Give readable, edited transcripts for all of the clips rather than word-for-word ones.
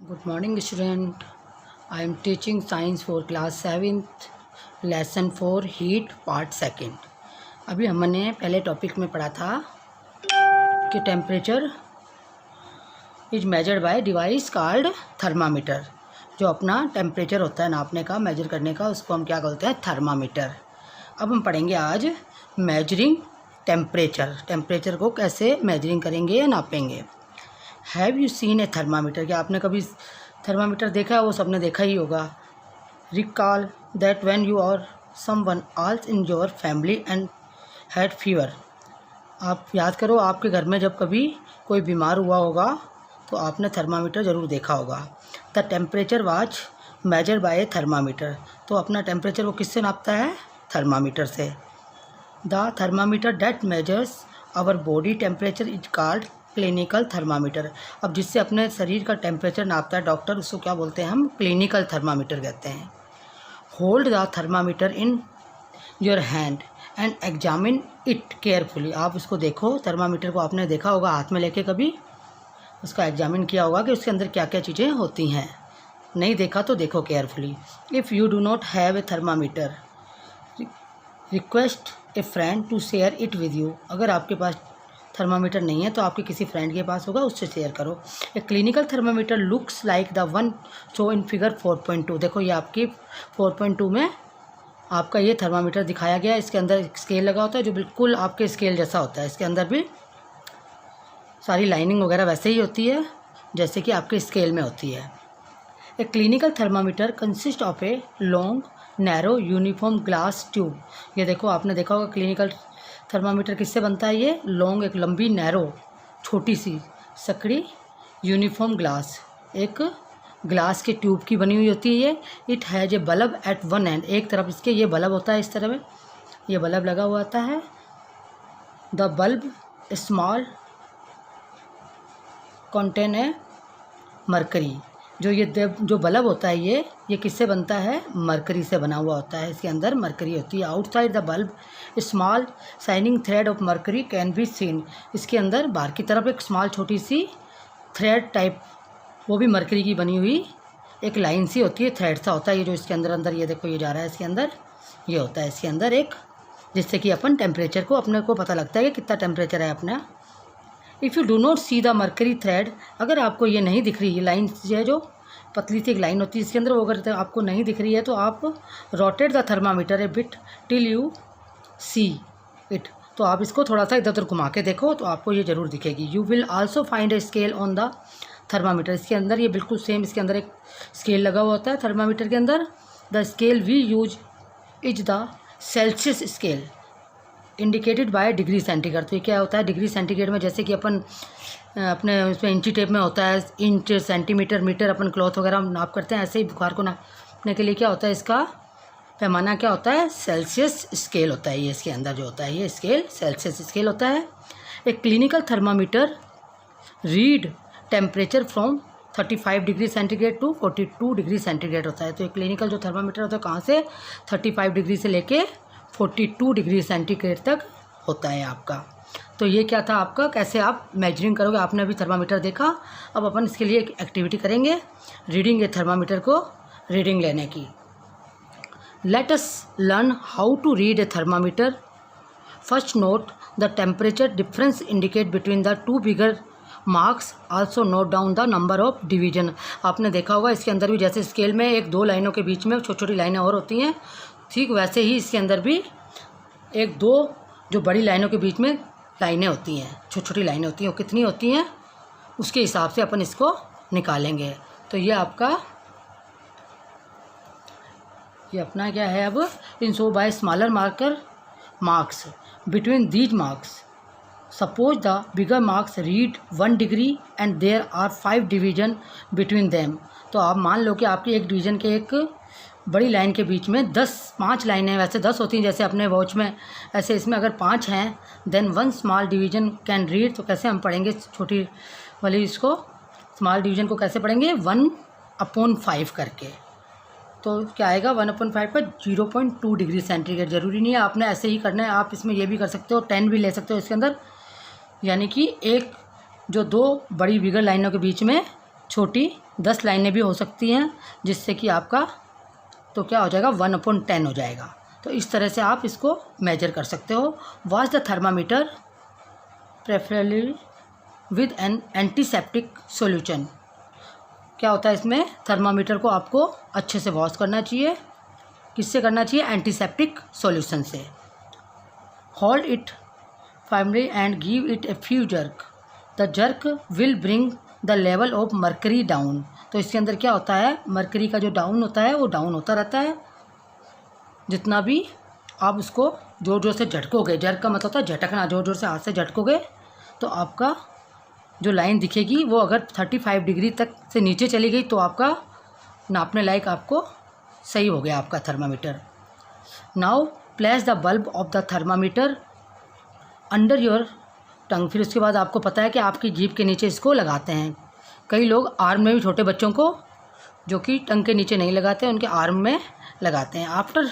Good morning student. I am teaching science for class 7th lesson 4 heat part second. अभी हमने पहले topic में पढ़ा था कि temperature is measured by device called thermometer. जो अपना टेम्परेचर होता है नापने का, मेजर करने का, उसको हम क्या बोलते हैं? थर्मामीटर। अब हम पढ़ेंगे आज मेजरिंग टेम्परेचर। टेम्परेचर को कैसे मेजरिंग करेंगे या नापेंगे। Have you seen a thermometer? क्या आपने कभी थर्मामीटर देखा है? वो सबने देखा ही होगा। Recall that when you or someone else in your family and had fever. आप याद करो, आपके घर में जब कभी कोई बीमार हुआ होगा तो आपने थर्मामीटर ज़रूर देखा होगा। The temperature was measure by a thermometer. तो अपना टेम्परेचर वो किससे नापता है? थर्मामीटर से। The thermometer that measures our body temperature is called clinical thermometer. अब जिससे अपने शरीर का टेम्परेचर नापता है डॉक्टर, उसको क्या बोलते हैं? हम क्लिनिकल थर्मामीटर कहते हैं। Hold the thermometer in your hand and examine it carefully. आप उसको देखो, थर्मामीटर को आपने देखा होगा हाथ में लेके, कभी उसका एग्जामिन किया होगा कि उसके अंदर क्या क्या चीज़ें होती हैं। नहीं देखा तो देखो carefully. If you do not have a thermometer request a friend to share it with you. अगर आपके पास थर्मामीटर नहीं है तो आपके किसी फ्रेंड के पास होगा, उससे शेयर करो। A clinical thermometer looks like the one show in figure 4.2। देखो ये आपकी 4.2 में आपका ये थर्मामीटर दिखाया गया है। इसके अंदर एक स्केल लगा होता है जो बिल्कुल आपके स्केल जैसा होता है। इसके अंदर भी सारी लाइनिंग वगैरह वैसे ही होती है जैसे कि आपके स्केल में होती है। A clinical thermometer consist of a long narrow uniform glass tube. ये देखो, आपने देखा होगा क्लिनिकल थर्मामीटर किससे बनता है? ये लॉन्ग, एक लंबी नैरो छोटी सी सकड़ी यूनिफॉर्म ग्लास, एक ग्लास के ट्यूब की बनी हुई होती है ये। It has a bulb at one end. एक तरफ इसके ये बल्ब होता है, इस तरह में ये बल्ब लगा हुआ होता है। The bulb small contain a mercury. जो बल्ब होता है ये किससे बनता है? मरकरी से बना हुआ होता है। इसके अंदर मरकरी होती है। Outside the bulb small shining thread of mercury can be seen. इसके अंदर बाहर की तरफ एक स्मॉल छोटी सी थ्रेड टाइप, वो भी मरकरी की बनी हुई एक लाइन सी होती है, थ्रेड सा होता है ये जो इसके अंदर ये देखो ये जा रहा है इसके अंदर, ये होता है इसके अंदर एक, जिससे कि अपन टेम्परेचर को अपने को पता लगता है कि कितना टेम्परेचर है अपना। If you do not see the mercury thread, अगर आपको ये नहीं दिख रही, ये लाइन जो है, जो पतली सी एक लाइन होती है इसके अंदर, वो अगर आपको नहीं दिख रही है तो आप rotate the thermometer A bit till you see it. तो आप इसको थोड़ा सा इधर उधर घुमा के देखो तो आपको ये ज़रूर दिखेगी। You will also find a scale on the thermometer. इसके अंदर ये बिल्कुल सेम, इसके अंदर एक स्केल लगा हुआ होता है थर्मामीटर के अंदर। The scale we use is the Celsius scale indicated by degree centigrade. तो ये क्या होता है? डिग्री सेंटीग्रेड में, जैसे कि अपन अपने उसमें इंची टेप में होता है इंच, सेंटीमीटर, मीटर, अपन क्लॉथ वगैरह नाप करते हैं, ऐसे ही बुखार को नापने के लिए क्या होता है? इसका पैमाना क्या होता है? सेल्सियस स्केल होता है। ये इसके अंदर जो होता है ये स्केल सेल्सियस स्केल होता है। एक clinical thermometer read temperature from 35 degree centigrade to 42 degree centigrade होता है। तो एक क्लिनिकल जो थर्मामीटर होता है कहाँ से? 35 डिग्री से लेके 42 डिग्री सेंटीग्रेड तक होता है आपका। तो ये क्या था आपका, कैसे आप मेजरिंग करोगे। आपने अभी थर्मामीटर देखा, अब अपन इसके लिए एक एक्टिविटी करेंगे, रीडिंग ए थर्मामीटर को रीडिंग लेने की। Let us learn how to read a thermometer. First note the temperature difference indicate between the two bigger marks. Also note down the number of division. आपने देखा होगा इसके अंदर भी, जैसे स्केल में एक दो लाइनों के बीच में छोटी छोटी लाइनें और होती हैं, ठीक वैसे ही इसके अंदर भी एक दो जो बड़ी लाइनों के बीच में लाइनें होती हैं, छोटी छोटी लाइनें होती हैं, वो कितनी होती हैं उसके हिसाब से अपन इसको निकालेंगे। तो ये आपका, ये अपना क्या है अब? In so by smaller marker marks between these marks. Suppose the bigger marks read 1 degree and there are 5 division between them. तो आप मान लो कि आपकी एक डिवीजन के एक बड़ी लाइन के बीच में 5 लाइनें, वैसे 10 होती हैं जैसे अपने वॉच में, ऐसे इसमें अगर 5 हैं, then 1 small division can read. तो कैसे हम पढ़ेंगे छोटी वाली इसको, स्मॉल डिवीजन को कैसे पढ़ेंगे? 1/5 करके। तो क्या आएगा 1/5 पर? 0.2 डिग्री सेंटीग्रेड। ज़रूरी नहीं है आपने ऐसे ही करना है, आप इसमें ये भी कर सकते हो, 10 भी ले सकते हो इसके अंदर। यानी कि एक जो दो बड़ी बिगर लाइनों के बीच में छोटी 10 लाइनें भी हो सकती हैं, जिससे कि आपका तो क्या हो जाएगा 1/10 हो जाएगा। तो इस तरह से आप इसको मेजर कर सकते हो। Wash the thermometer preferably with N antiseptic solution. क्या होता है इसमें, थर्मामीटर को आपको अच्छे से वॉश करना चाहिए। किससे करना चाहिए, एंटीसेप्टिक सॉल्यूशन से। Hold it firmly and give it a few jerk, the jerk will bring the level of mercury down. तो इसके अंदर क्या होता है, मर्करी का जो डाउन होता है वो डाउन होता रहता है। जितना भी आप उसको जोर जोर से झटकोगे, जर्क का मतलब होता है झटकना, जोर जोर से हाथ से झटकोगे तो आपका जो लाइन दिखेगी वो अगर 35 डिग्री तक से नीचे चली गई तो आपका नापने लायक आपको सही हो गया आपका thermometer. Now place the bulb of the thermometer under your tongue. फिर उसके बाद आपको पता है कि आपकी जीभ के नीचे इसको लगाते हैं। कई लोग आर्म में भी, छोटे बच्चों को जो कि टंग के नीचे नहीं लगाते उनके आर्म में लगाते हैं। After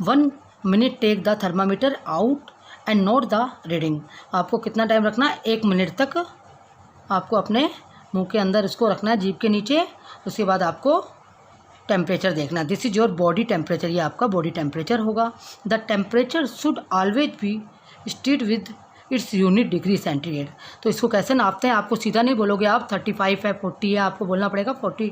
1 minute take the thermometer out and note the reading. आपको कितना टाइम रखना है, 1 मिनट तक आपको अपने मुंह के अंदर इसको रखना है, जीभ के नीचे। उसके बाद आपको टेम्परेचर देखना। This is your body temperature, ये आपका बॉडी टेम्परेचर होगा। The temperature should always be stayed with its unit degree centigrade. तो इसको कैसे नापते हैं, आपको सीधा नहीं बोलोगे आप 35 है 40 है, आपको बोलना पड़ेगा 40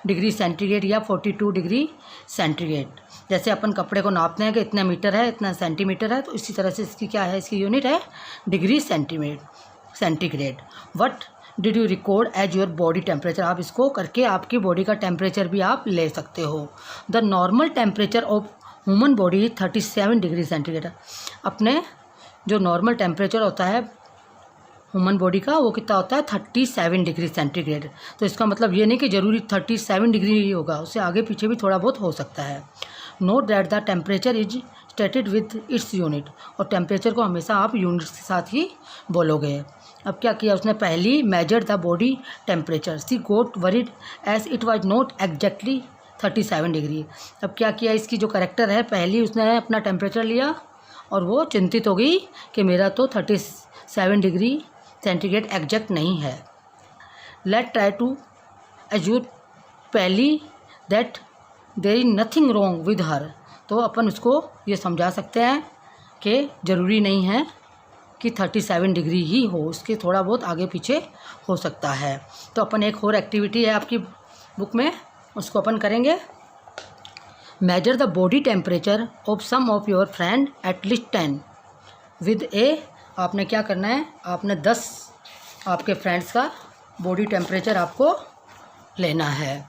डिग्री सेंटीग्रेड या 42 डिग्री सेंटीग्रेड। जैसे अपन कपड़े को नापते हैं कि इतना मीटर है, इतना सेंटीमीटर है, तो इसी तरह से इसकी क्या है, इसकी यूनिट है degree centigrade. What did you record as your body temperature. आप इसको करके आपकी बॉडी का टेम्परेचर भी आप ले सकते हो। The normal temperature of human body 37 degree centigrade. अपने जो नॉर्मल टेम्परेचर होता है ह्यूमन बॉडी का वो कितना होता है 37 डिग्री सेंटीग्रेड। तो इसका मतलब ये नहीं कि ज़रूरी 37 डिग्री ही होगा, उससे आगे पीछे भी थोड़ा बहुत हो सकता है। Note that the temperature is stated with its unit. और टेम्परेचर को हमेशा आप यूनिट के साथ ही बोलोगे। अब क्या किया उसने, Paheli measure the body temperature, she got worried as it was not exactly 37 degree. अब क्या किया, इसकी जो करेक्टर है, पहली उसने अपना टेम्परेचर लिया और वो चिंतित हो गई कि मेरा तो 37 डिग्री सेंटीग्रेड एग्जैक्ट नहीं है। Let try to assure Paheli that there is nothing wrong with her. तो अपन उसको ये समझा सकते हैं कि ज़रूरी नहीं है कि 37 डिग्री ही हो, उसके थोड़ा बहुत आगे पीछे हो सकता है। तो अपन एक और एक्टिविटी है आपकी बुक में, उसको अपन करेंगे। Measure the body temperature of some of your friend at least 10 with a. आपने क्या करना है, आपने 10 आपके फ्रेंड्स का बॉडी टेम्परेचर आपको लेना है।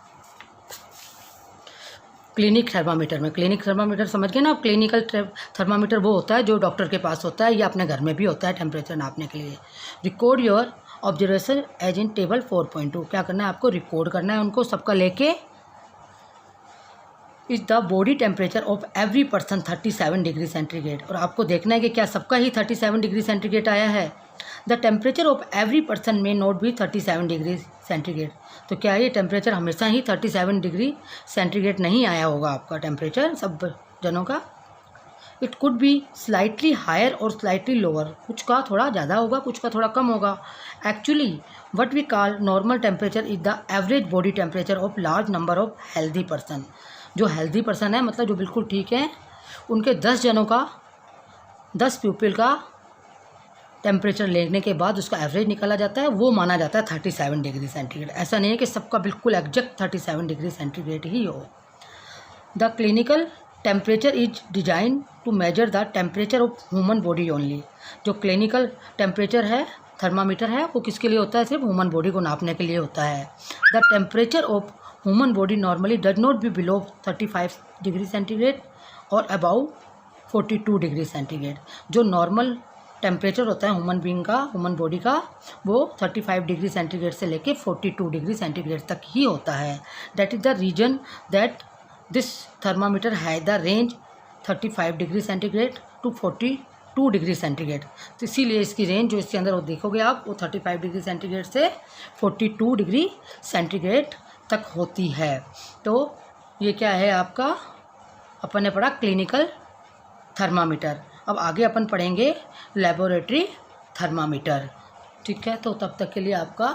क्लिनिक थर्मामीटर में, क्लिनिक थर्मामीटर समझ गए ना आप। क्लिनिकल थर्मामीटर वो होता है जो डॉक्टर के पास होता है या अपने घर में भी होता है टेम्परेचर नापने के लिए। Record your observation as in table 4.2। क्या करना है, आपको रिकॉर्ड करना है उनको सबका लेके। Is the body temperature of every person 37 degree centigrade. और आपको देखना है कि क्या सबका ही 37 डिग्री सेंटीग्रेड आया है। The temperature of every person में नॉट बी 37 डिग्री सेंटीग्रेड। तो क्या ये टेम्परेचर हमेशा ही 37 डिग्री सेंटीग्रेड नहीं आया होगा आपका टेम्परेचर सब जनों का। It could be slightly higher or slightly lower. कुछ का थोड़ा ज़्यादा होगा, कुछ का थोड़ा कम होगा। Actually what we call normal temperature is the average body temperature of large number of healthy person. जो हेल्दी पर्सन है, मतलब जो बिल्कुल ठीक है, उनके 10 जनों का, 10 पीपल का टेम्परेचर लेने के बाद उसका एवरेज निकाला जाता है, वो माना जाता है 37 डिग्री सेंटीग्रेड। ऐसा नहीं है कि सबका बिल्कुल एग्जैक्ट 37 डिग्री सेंटीग्रेड ही हो। The clinical temperature is design to measure the temperature of human body only. जो क्लिनिकल टेम्परेचर है, थर्मामीटर है, वो किसके लिए होता है, सिर्फ ह्यूमन बॉडी को नापने के लिए होता है। The temperature of human body normally does not be below 35 degree centigrade और अबाउ 42 डिग्री सेंटीग्रेड। जो नॉर्मल टेम्परेचर होता है ह्यूमन बीइंग का, ह्यूमन बॉडी का, वो 35 डिग्री सेंटीग्रेड से लेके 42 डिग्री सेंटीग्रेड तक ही होता है। That is the reason that this thermometer है the range 35 degree centigrade to 42 degree centigrade. तो इसीलिए इसकी रेंज जो इसके अंदर वो देखोगे आप, वो 35 डिग्री सेंटीग्रेड से 42 डिग्री सेंटीग्रेड तक होती है। तो ये क्या है आपका, अपन ने पढ़ा क्लिनिकल थर्मामीटर। अब आगे अपन पढ़ेंगे लेबोरेटरी थर्मामीटर। ठीक है, तो तब तक के लिए आपका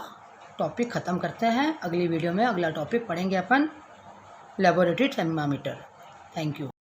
टॉपिक ख़त्म करते हैं। अगली वीडियो में अगला टॉपिक पढ़ेंगे अपन लेबोरेटरी थर्मामीटर। Thank you.